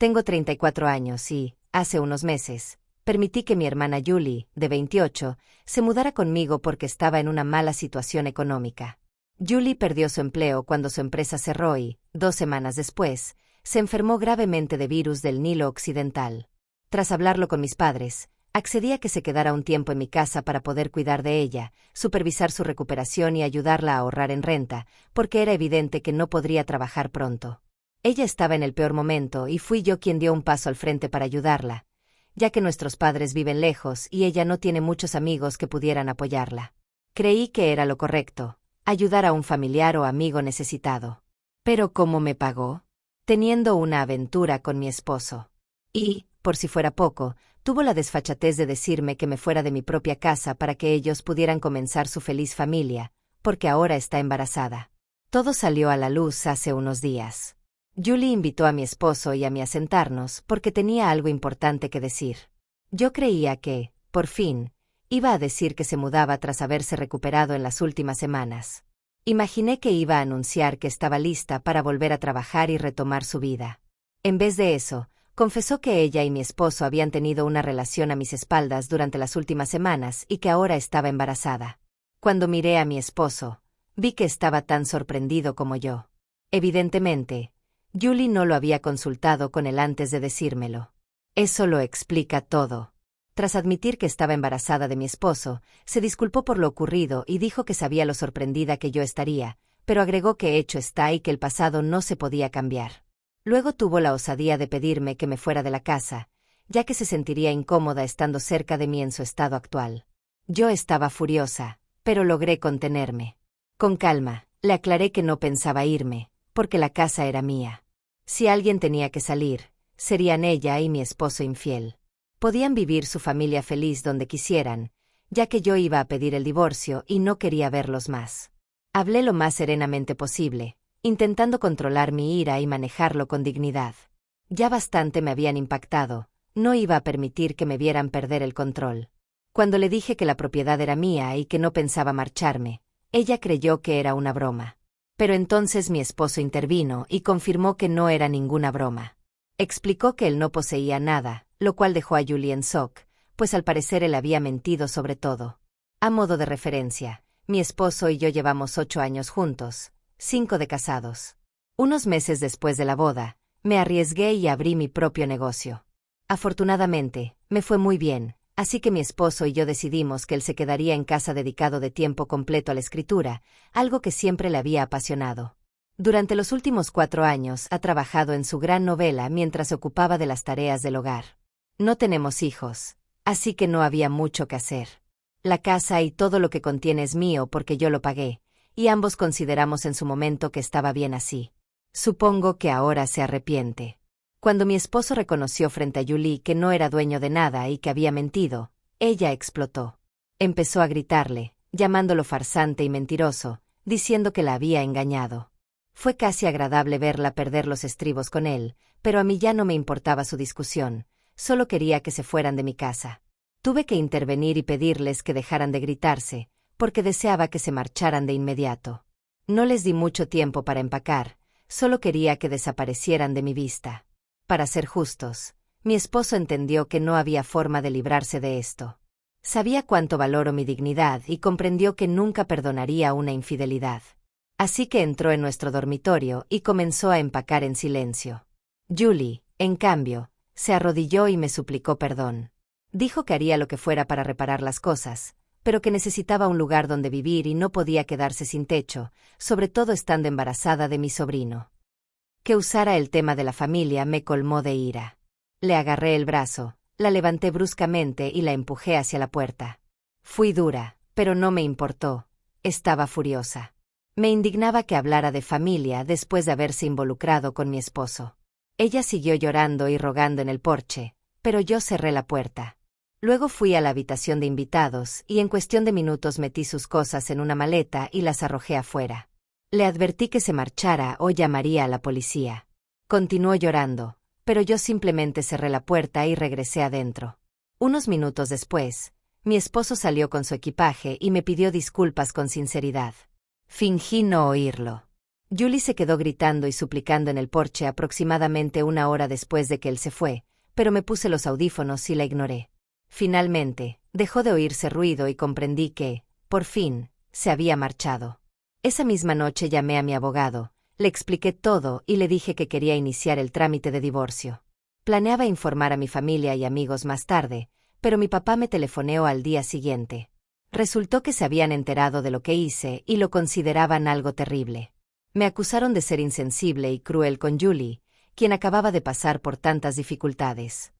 Tengo 34 años y, hace unos meses, permití que mi hermana Julie, de 28, se mudara conmigo porque estaba en una mala situación económica. Julie perdió su empleo cuando su empresa cerró y, 2 semanas después, se enfermó gravemente de virus del Nilo Occidental. Tras hablarlo con mis padres, accedí a que se quedara un tiempo en mi casa para poder cuidar de ella, supervisar su recuperación y ayudarla a ahorrar en renta, porque era evidente que no podría trabajar pronto. Ella estaba en el peor momento y fui yo quien dio un paso al frente para ayudarla, ya que nuestros padres viven lejos y ella no tiene muchos amigos que pudieran apoyarla. Creí que era lo correcto, ayudar a un familiar o amigo necesitado. Pero ¿cómo me pagó? Teniendo una aventura con mi esposo. Y, por si fuera poco, tuvo la desfachatez de decirme que me fuera de mi propia casa para que ellos pudieran comenzar su feliz familia, porque ahora está embarazada. Todo salió a la luz hace unos días. Julie invitó a mi esposo y a mí a sentarnos porque tenía algo importante que decir. Yo creía que, por fin, iba a decir que se mudaba tras haberse recuperado en las últimas semanas. Imaginé que iba a anunciar que estaba lista para volver a trabajar y retomar su vida. En vez de eso, confesó que ella y mi esposo habían tenido una relación a mis espaldas durante las últimas semanas y que ahora estaba embarazada. Cuando miré a mi esposo, vi que estaba tan sorprendido como yo. Evidentemente, Julie no lo había consultado con él antes de decírmelo. Eso lo explica todo. Tras admitir que estaba embarazada de mi esposo, se disculpó por lo ocurrido y dijo que sabía lo sorprendida que yo estaría, pero agregó que hecho está y que el pasado no se podía cambiar. Luego tuvo la osadía de pedirme que me fuera de la casa, ya que se sentiría incómoda estando cerca de mí en su estado actual. Yo estaba furiosa, pero logré contenerme. Con calma, le aclaré que no pensaba irme, porque la casa era mía. Si alguien tenía que salir, serían ella y mi esposo infiel. Podían vivir su familia feliz donde quisieran, ya que yo iba a pedir el divorcio y no quería verlos más. Hablé lo más serenamente posible, intentando controlar mi ira y manejarlo con dignidad. Ya bastante me habían impactado, no iba a permitir que me vieran perder el control. Cuando le dije que la propiedad era mía y que no pensaba marcharme, ella creyó que era una broma. Pero entonces mi esposo intervino y confirmó que no era ninguna broma. Explicó que él no poseía nada, lo cual dejó a Julie en shock, pues al parecer él había mentido sobre todo. A modo de referencia, mi esposo y yo llevamos 8 años juntos, 5 de casados. Unos meses después de la boda, me arriesgué y abrí mi propio negocio. Afortunadamente, me fue muy bien, así que mi esposo y yo decidimos que él se quedaría en casa dedicado de tiempo completo a la escritura, algo que siempre le había apasionado. Durante los últimos 4 años ha trabajado en su gran novela mientras se ocupaba de las tareas del hogar. No tenemos hijos, así que no había mucho que hacer. La casa y todo lo que contiene es mío porque yo lo pagué, y ambos consideramos en su momento que estaba bien así. Supongo que ahora se arrepiente. Cuando mi esposo reconoció frente a Julie que no era dueño de nada y que había mentido, ella explotó. Empezó a gritarle, llamándolo farsante y mentiroso, diciendo que la había engañado. Fue casi agradable verla perder los estribos con él, pero a mí ya no me importaba su discusión, solo quería que se fueran de mi casa. Tuve que intervenir y pedirles que dejaran de gritarse, porque deseaba que se marcharan de inmediato. No les di mucho tiempo para empacar, solo quería que desaparecieran de mi vista. Para ser justos, mi esposo entendió que no había forma de librarse de esto. Sabía cuánto valoro mi dignidad y comprendió que nunca perdonaría una infidelidad. Así que entró en nuestro dormitorio y comenzó a empacar en silencio. Julie, en cambio, se arrodilló y me suplicó perdón. Dijo que haría lo que fuera para reparar las cosas, pero que necesitaba un lugar donde vivir y no podía quedarse sin techo, sobre todo estando embarazada de mi sobrino. Que usara el tema de la familia me colmó de ira. Le agarré el brazo, la levanté bruscamente y la empujé hacia la puerta. Fui dura, pero no me importó. Estaba furiosa. Me indignaba que hablara de familia después de haberse involucrado con mi esposo. Ella siguió llorando y rogando en el porche, pero yo cerré la puerta. Luego fui a la habitación de invitados y en cuestión de minutos metí sus cosas en una maleta y las arrojé afuera. Le advertí que se marchara o llamaría a la policía. Continuó llorando, pero yo simplemente cerré la puerta y regresé adentro. Unos minutos después, mi esposo salió con su equipaje y me pidió disculpas con sinceridad. Fingí no oírlo. Julie se quedó gritando y suplicando en el porche aproximadamente 1 hora después de que él se fue, pero me puse los audífonos y la ignoré. Finalmente, dejó de oírse ruido y comprendí que, por fin, se había marchado. Esa misma noche llamé a mi abogado, le expliqué todo y le dije que quería iniciar el trámite de divorcio. Planeaba informar a mi familia y amigos más tarde, pero mi papá me telefoneó al día siguiente. Resultó que se habían enterado de lo que hice y lo consideraban algo terrible. Me acusaron de ser insensible y cruel con Julie, quien acababa de pasar por tantas dificultades.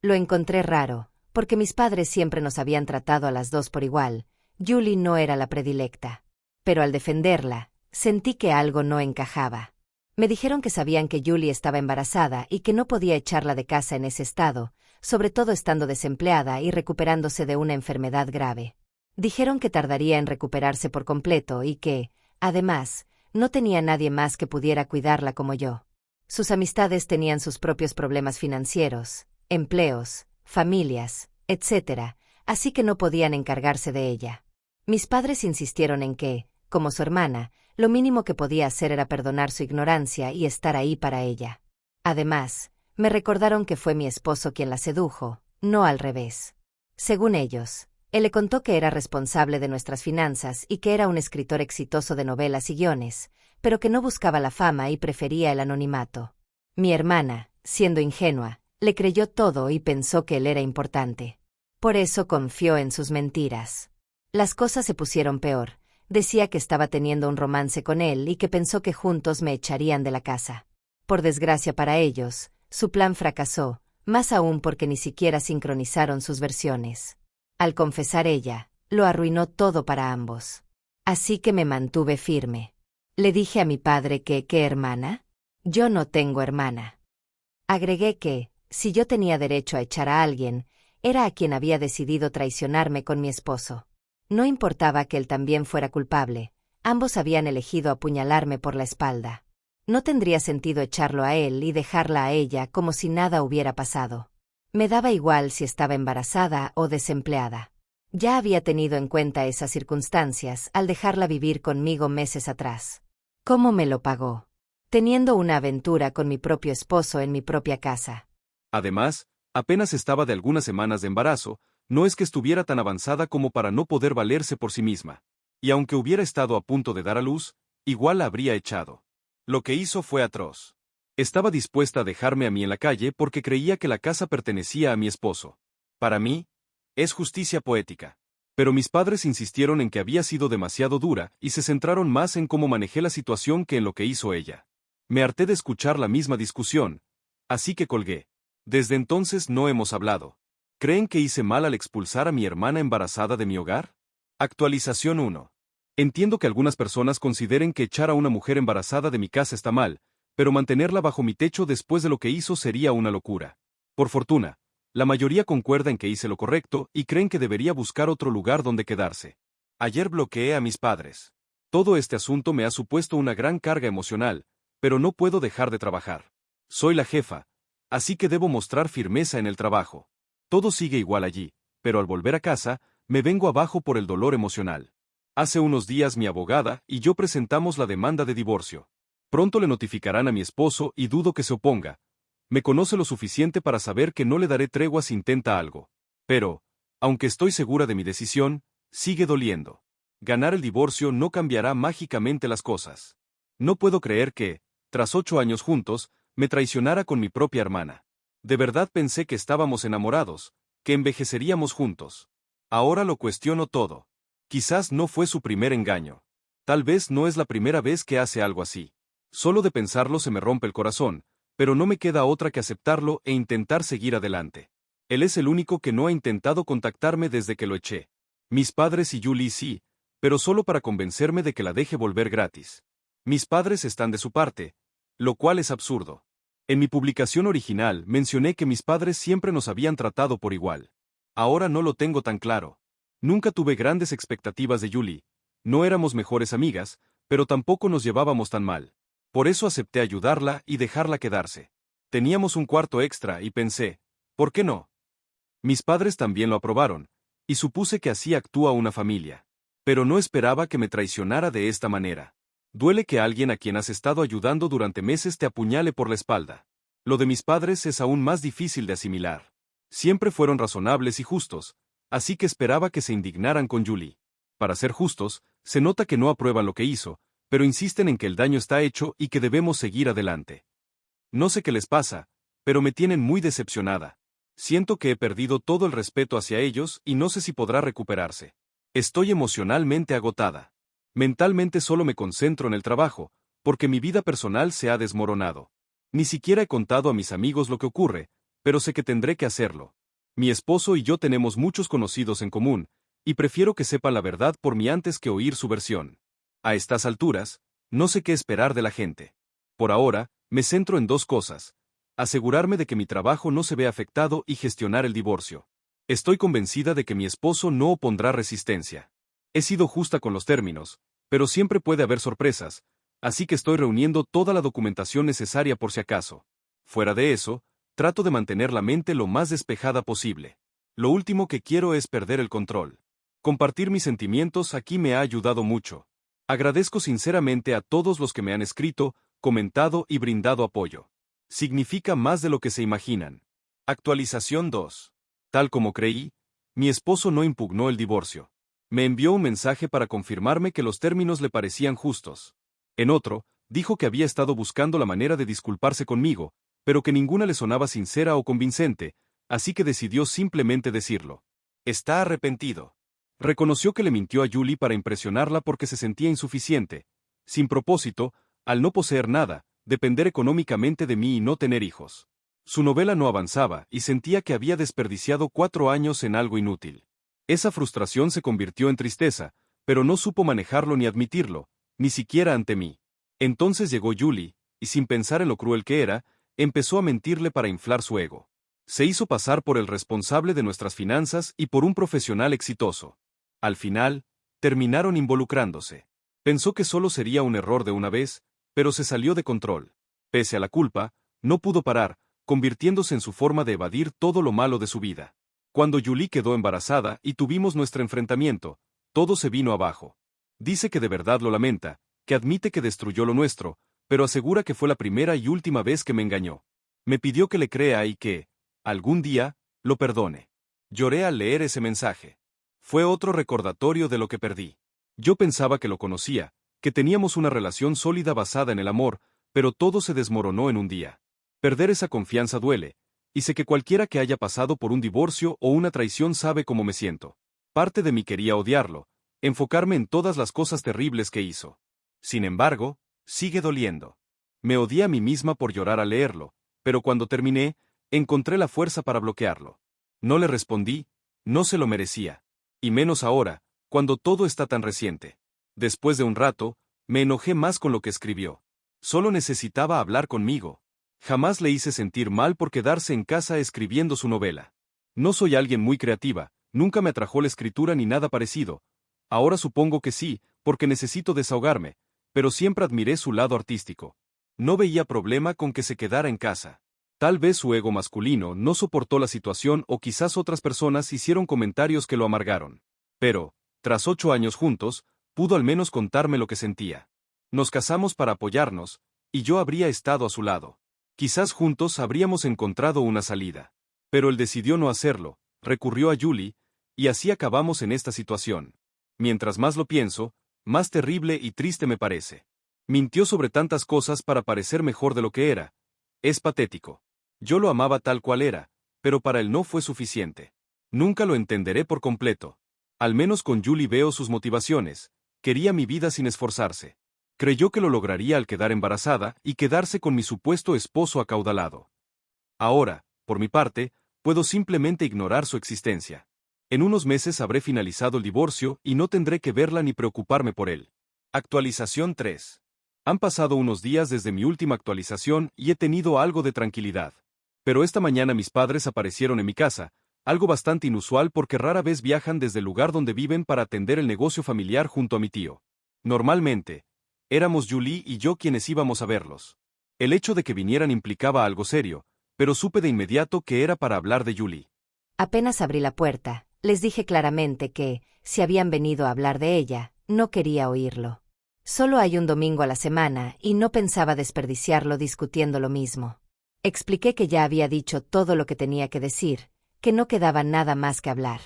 Lo encontré raro, porque mis padres siempre nos habían tratado a las dos por igual. Julie no era la predilecta. Pero al defenderla, sentí que algo no encajaba. Me dijeron que sabían que Julie estaba embarazada y que no podía echarla de casa en ese estado, sobre todo estando desempleada y recuperándose de una enfermedad grave. Dijeron que tardaría en recuperarse por completo y que, además, no tenía nadie más que pudiera cuidarla como yo. Sus amistades tenían sus propios problemas financieros, empleos, familias, etc., así que no podían encargarse de ella. Mis padres insistieron en que, como su hermana, lo mínimo que podía hacer era perdonar su ignorancia y estar ahí para ella. Además, me recordaron que fue mi esposo quien la sedujo, no al revés. Según ellos, él le contó que era responsable de nuestras finanzas y que era un escritor exitoso de novelas y guiones, pero que no buscaba la fama y prefería el anonimato. Mi hermana, siendo ingenua, le creyó todo y pensó que él era importante. Por eso confió en sus mentiras. Las cosas se pusieron peor. Decía que estaba teniendo un romance con él y que pensó que juntos me echarían de la casa. Por desgracia para ellos, su plan fracasó, más aún porque ni siquiera sincronizaron sus versiones. Al confesar ella, lo arruinó todo para ambos. Así que me mantuve firme. Le dije a mi padre que, ¿qué hermana? Yo no tengo hermana. Agregué que, si yo tenía derecho a echar a alguien, era a quien había decidido traicionarme con mi esposo. No importaba que él también fuera culpable, ambos habían elegido apuñalarme por la espalda. No tendría sentido echarlo a él y dejarla a ella como si nada hubiera pasado. Me daba igual si estaba embarazada o desempleada. Ya había tenido en cuenta esas circunstancias al dejarla vivir conmigo meses atrás. ¿Cómo me lo pagó? Teniendo una aventura con mi propio esposo en mi propia casa. Además, apenas estaba de algunas semanas de embarazo, no es que estuviera tan avanzada como para no poder valerse por sí misma. Y aunque hubiera estado a punto de dar a luz, igual la habría echado. Lo que hizo fue atroz. Estaba dispuesta a dejarme a mí en la calle porque creía que la casa pertenecía a mi esposo. Para mí, es justicia poética. Pero mis padres insistieron en que había sido demasiado dura y se centraron más en cómo manejé la situación que en lo que hizo ella. Me harté de escuchar la misma discusión, así que colgué. Desde entonces no hemos hablado. ¿Creen que hice mal al expulsar a mi hermana embarazada de mi hogar? Actualización 1. Entiendo que algunas personas consideren que echar a una mujer embarazada de mi casa está mal, pero mantenerla bajo mi techo después de lo que hizo sería una locura. Por fortuna, la mayoría concuerda en que hice lo correcto y creen que debería buscar otro lugar donde quedarse. Ayer bloqueé a mis padres. Todo este asunto me ha supuesto una gran carga emocional, pero no puedo dejar de trabajar. Soy la jefa, así que debo mostrar firmeza en el trabajo. Todo sigue igual allí, pero al volver a casa, me vengo abajo por el dolor emocional. Hace unos días mi abogada y yo presentamos la demanda de divorcio. Pronto le notificarán a mi esposo y dudo que se oponga. Me conoce lo suficiente para saber que no le daré tregua si intenta algo. Pero, aunque estoy segura de mi decisión, sigue doliendo. Ganar el divorcio no cambiará mágicamente las cosas. No puedo creer que, tras 8 años juntos, me traicionara con mi propia hermana. De verdad pensé que estábamos enamorados, que envejeceríamos juntos. Ahora lo cuestiono todo. Quizás no fue su primer engaño. Tal vez no es la primera vez que hace algo así. Solo de pensarlo se me rompe el corazón, pero no me queda otra que aceptarlo e intentar seguir adelante. Él es el único que no ha intentado contactarme desde que lo eché. Mis padres y Julie sí, pero solo para convencerme de que la deje volver gratis. Mis padres están de su parte, lo cual es absurdo. En mi publicación original mencioné que mis padres siempre nos habían tratado por igual. Ahora no lo tengo tan claro. Nunca tuve grandes expectativas de Julie. No éramos mejores amigas, pero tampoco nos llevábamos tan mal. Por eso acepté ayudarla y dejarla quedarse. Teníamos un cuarto extra y pensé, ¿por qué no? Mis padres también lo aprobaron, y supuse que así actúa una familia. Pero no esperaba que me traicionara de esta manera. Duele que alguien a quien has estado ayudando durante meses te apuñale por la espalda. Lo de mis padres es aún más difícil de asimilar. Siempre fueron razonables y justos, así que esperaba que se indignaran con Julie. Para ser justos, se nota que no aprueban lo que hizo, pero insisten en que el daño está hecho y que debemos seguir adelante. No sé qué les pasa, pero me tienen muy decepcionada. Siento que he perdido todo el respeto hacia ellos y no sé si podrá recuperarse. Estoy emocionalmente agotada. Mentalmente solo me concentro en el trabajo, porque mi vida personal se ha desmoronado. Ni siquiera he contado a mis amigos lo que ocurre, pero sé que tendré que hacerlo. Mi esposo y yo tenemos muchos conocidos en común, y prefiero que sepan la verdad por mí antes que oír su versión. A estas alturas, no sé qué esperar de la gente. Por ahora, me centro en dos cosas: asegurarme de que mi trabajo no se vea afectado y gestionar el divorcio. Estoy convencida de que mi esposo no opondrá resistencia. He sido justa con los términos, pero siempre puede haber sorpresas, así que estoy reuniendo toda la documentación necesaria por si acaso. Fuera de eso, trato de mantener la mente lo más despejada posible. Lo último que quiero es perder el control. Compartir mis sentimientos aquí me ha ayudado mucho. Agradezco sinceramente a todos los que me han escrito, comentado y brindado apoyo. Significa más de lo que se imaginan. Actualización 2. Tal como creí, mi esposo no impugnó el divorcio. Me envió un mensaje para confirmarme que los términos le parecían justos. En otro, dijo que había estado buscando la manera de disculparse conmigo, pero que ninguna le sonaba sincera o convincente, así que decidió simplemente decirlo. Está arrepentido. Reconoció que le mintió a Julie para impresionarla porque se sentía insuficiente, sin propósito, al no poseer nada, depender económicamente de mí y no tener hijos. Su novela no avanzaba y sentía que había desperdiciado 4 años en algo inútil. Esa frustración se convirtió en tristeza, pero no supo manejarlo ni admitirlo, ni siquiera ante mí. Entonces llegó Julie, y sin pensar en lo cruel que era, empezó a mentirle para inflar su ego. Se hizo pasar por el responsable de nuestras finanzas y por un profesional exitoso. Al final, terminaron involucrándose. Pensó que solo sería un error de una vez, pero se salió de control. Pese a la culpa, no pudo parar, convirtiéndose en su forma de evadir todo lo malo de su vida. Cuando Julie quedó embarazada y tuvimos nuestro enfrentamiento, todo se vino abajo. Dice que de verdad lo lamenta, que admite que destruyó lo nuestro, pero asegura que fue la primera y última vez que me engañó. Me pidió que le crea y que, algún día, lo perdone. Lloré al leer ese mensaje. Fue otro recordatorio de lo que perdí. Yo pensaba que lo conocía, que teníamos una relación sólida basada en el amor, pero todo se desmoronó en un día. Perder esa confianza duele, y sé que cualquiera que haya pasado por un divorcio o una traición sabe cómo me siento. Parte de mí quería odiarlo, enfocarme en todas las cosas terribles que hizo. Sin embargo, sigue doliendo. Me odié a mí misma por llorar al leerlo, pero cuando terminé, encontré la fuerza para bloquearlo. No le respondí, no se lo merecía. Y menos ahora, cuando todo está tan reciente. Después de un rato, me enojé más con lo que escribió. Solo necesitaba hablar conmigo. Jamás le hice sentir mal por quedarse en casa escribiendo su novela. No soy alguien muy creativa, nunca me atrajo la escritura ni nada parecido. Ahora supongo que sí, porque necesito desahogarme, pero siempre admiré su lado artístico. No veía problema con que se quedara en casa. Tal vez su ego masculino no soportó la situación o quizás otras personas hicieron comentarios que lo amargaron. Pero, tras 8 años juntos, pudo al menos contarme lo que sentía. Nos casamos para apoyarnos, y yo habría estado a su lado. Quizás juntos habríamos encontrado una salida. Pero él decidió no hacerlo, recurrió a Julie, y así acabamos en esta situación. Mientras más lo pienso, más terrible y triste me parece. Mintió sobre tantas cosas para parecer mejor de lo que era. Es patético. Yo lo amaba tal cual era, pero para él no fue suficiente. Nunca lo entenderé por completo. Al menos con Julie veo sus motivaciones. Quería mi vida sin esforzarse. Creyó que lo lograría al quedar embarazada y quedarse con mi supuesto esposo acaudalado. Ahora, por mi parte, puedo simplemente ignorar su existencia. En unos meses habré finalizado el divorcio y no tendré que verla ni preocuparme por él. Actualización 3. Han pasado unos días desde mi última actualización y he tenido algo de tranquilidad. Pero esta mañana mis padres aparecieron en mi casa, algo bastante inusual porque rara vez viajan desde el lugar donde viven para atender el negocio familiar junto a mi tío. Normalmente, éramos Julie y yo quienes íbamos a verlos. El hecho de que vinieran implicaba algo serio, pero supe de inmediato que era para hablar de Julie. Apenas abrí la puerta, les dije claramente que, si habían venido a hablar de ella, no quería oírlo. Solo hay un domingo a la semana y no pensaba desperdiciarlo discutiendo lo mismo. Expliqué que ya había dicho todo lo que tenía que decir, que no quedaba nada más que hablar.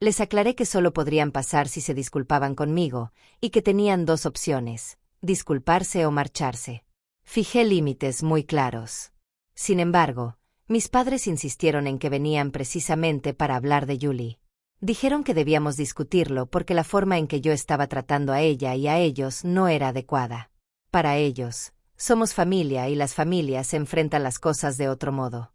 Les aclaré que solo podrían pasar si se disculpaban conmigo, y que tenían dos opciones: disculparse o marcharse. Fijé límites muy claros. Sin embargo, mis padres insistieron en que venían precisamente para hablar de Julie. Dijeron que debíamos discutirlo porque la forma en que yo estaba tratando a ella y a ellos no era adecuada. Para ellos, somos familia y las familias enfrentan las cosas de otro modo.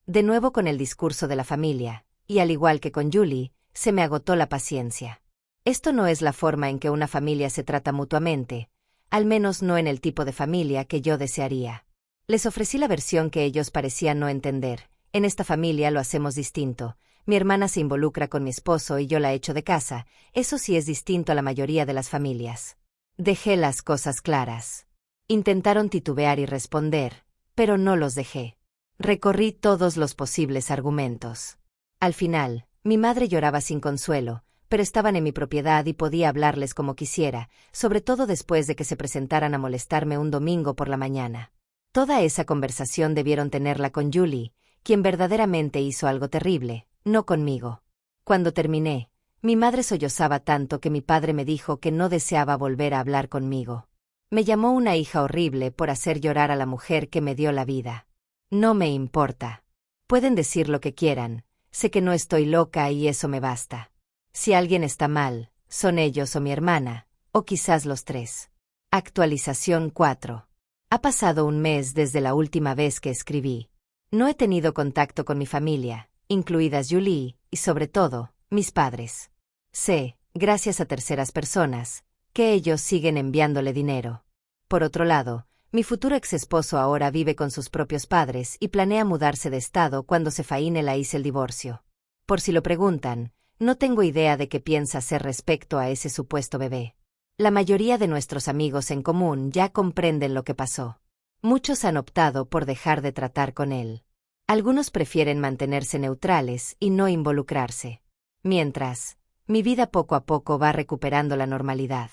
De nuevo con el discurso de la familia, y al igual que con Julie, se me agotó la paciencia. Esto no es la forma en que una familia se trata mutuamente, al menos no en el tipo de familia que yo desearía. Les ofrecí la versión que ellos parecían no entender: en esta familia lo hacemos distinto. Mi hermana se involucra con mi esposo y yo la echo de casa, eso sí es distinto a la mayoría de las familias. Dejé las cosas claras. Intentaron titubear y responder, pero no los dejé. Recorrí todos los posibles argumentos. Al final, mi madre lloraba sin consuelo, pero estaban en mi propiedad y podía hablarles como quisiera, sobre todo después de que se presentaran a molestarme un domingo por la mañana. Toda esa conversación debieron tenerla con Julie, quien verdaderamente hizo algo terrible, no conmigo. Cuando terminé, mi madre sollozaba tanto que mi padre me dijo que no deseaba volver a hablar conmigo. Me llamó una hija horrible por hacer llorar a la mujer que me dio la vida. No me importa. Pueden decir lo que quieran, sé que no estoy loca y eso me basta. Si alguien está mal, son ellos o mi hermana, o quizás los tres. Actualización 4. Ha pasado un mes desde la última vez que escribí. No he tenido contacto con mi familia, incluidas Julie, y sobre todo, mis padres. Sé, gracias a terceras personas, que ellos siguen enviándole dinero. Por otro lado, mi futuro exesposo ahora vive con sus propios padres y planea mudarse de estado cuando se finalice el divorcio. Por si lo preguntan, no tengo idea de qué piensa hacer respecto a ese supuesto bebé. La mayoría de nuestros amigos en común ya comprenden lo que pasó. Muchos han optado por dejar de tratar con él. Algunos prefieren mantenerse neutrales y no involucrarse. Mientras, mi vida poco a poco va recuperando la normalidad.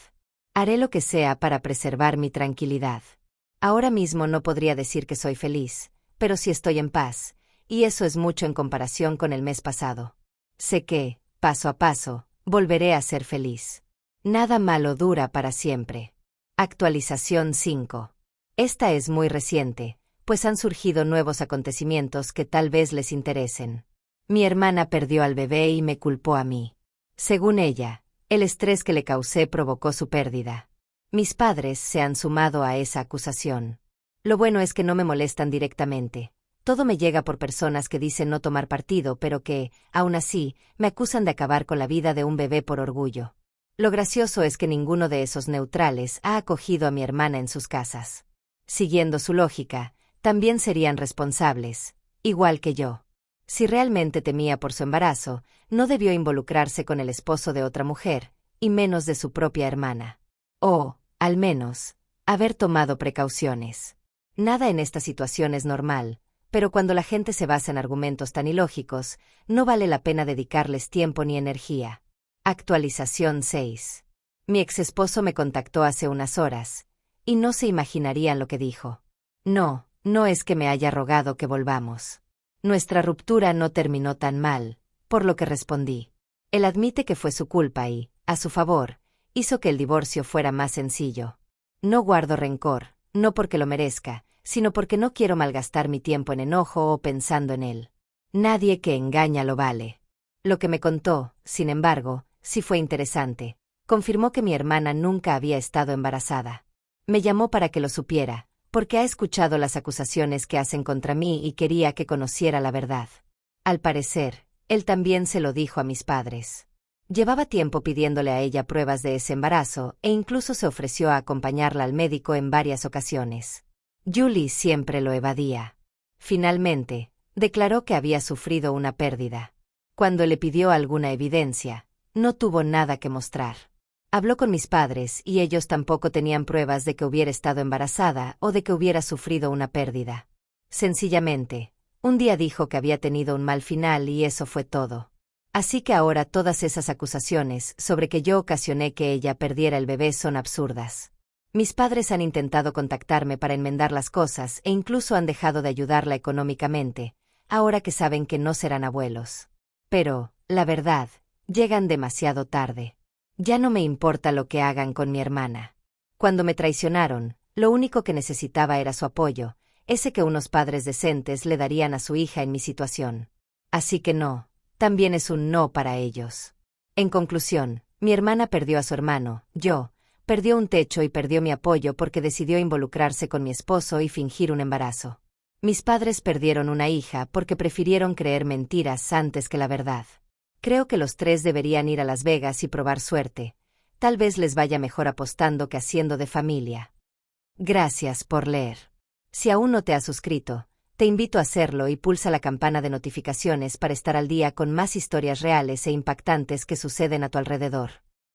Haré lo que sea para preservar mi tranquilidad. Ahora mismo no podría decir que soy feliz, pero sí estoy en paz, y eso es mucho en comparación con el mes pasado. Sé que, paso a paso, volveré a ser feliz. Nada malo dura para siempre. Actualización 5. Esta es muy reciente, pues han surgido nuevos acontecimientos que tal vez les interesen. Mi hermana perdió al bebé y me culpó a mí. Según ella, el estrés que le causé provocó su pérdida. Mis padres se han sumado a esa acusación. Lo bueno es que no me molestan directamente. Todo me llega por personas que dicen no tomar partido, pero que, aún así, me acusan de acabar con la vida de un bebé por orgullo. Lo gracioso es que ninguno de esos neutrales ha acogido a mi hermana en sus casas. Siguiendo su lógica, también serían responsables, igual que yo. Si realmente temía por su embarazo, no debió involucrarse con el esposo de otra mujer, y menos de su propia hermana. O, al menos, haber tomado precauciones. Nada en esta situación es normal, pero cuando la gente se basa en argumentos tan ilógicos, no vale la pena dedicarles tiempo ni energía. Actualización 6. Mi exesposo me contactó hace unas horas, y no se imaginarían lo que dijo. No es que me haya rogado que volvamos. Nuestra ruptura no terminó tan mal, por lo que respondí. Él admite que fue su culpa y, a su favor, hizo que el divorcio fuera más sencillo. No guardo rencor, no porque lo merezca, sino porque no quiero malgastar mi tiempo en enojo o pensando en él. Nadie que engaña lo vale. Lo que me contó, sin embargo, sí fue interesante. Confirmó que mi hermana nunca había estado embarazada. Me llamó para que lo supiera, porque ha escuchado las acusaciones que hacen contra mí y quería que conociera la verdad. Al parecer, él también se lo dijo a mis padres. Llevaba tiempo pidiéndole a ella pruebas de ese embarazo e incluso se ofreció a acompañarla al médico en varias ocasiones. Julie siempre lo evadía. Finalmente, declaró que había sufrido una pérdida. Cuando le pidió alguna evidencia, no tuvo nada que mostrar. Habló con mis padres y ellos tampoco tenían pruebas de que hubiera estado embarazada o de que hubiera sufrido una pérdida. Sencillamente, un día dijo que había tenido un mal final y eso fue todo. Así que ahora todas esas acusaciones sobre que yo ocasioné que ella perdiera el bebé son absurdas. Mis padres han intentado contactarme para enmendar las cosas e incluso han dejado de ayudarla económicamente, ahora que saben que no serán abuelos. Pero, la verdad, llegan demasiado tarde. Ya no me importa lo que hagan con mi hermana. Cuando me traicionaron, lo único que necesitaba era su apoyo, ese que unos padres decentes le darían a su hija en mi situación. Así que no, también es un no para ellos. En conclusión, mi hermana perdió a su hermano, perdió un techo y perdió mi apoyo porque decidió involucrarse con mi esposo y fingir un embarazo. Mis padres perdieron una hija porque prefirieron creer mentiras antes que la verdad. Creo que los tres deberían ir a Las Vegas y probar suerte. Tal vez les vaya mejor apostando que haciendo de familia. Gracias por leer. Si aún no te has suscrito, te invito a hacerlo y pulsa la campana de notificaciones para estar al día con más historias reales e impactantes que suceden a tu alrededor.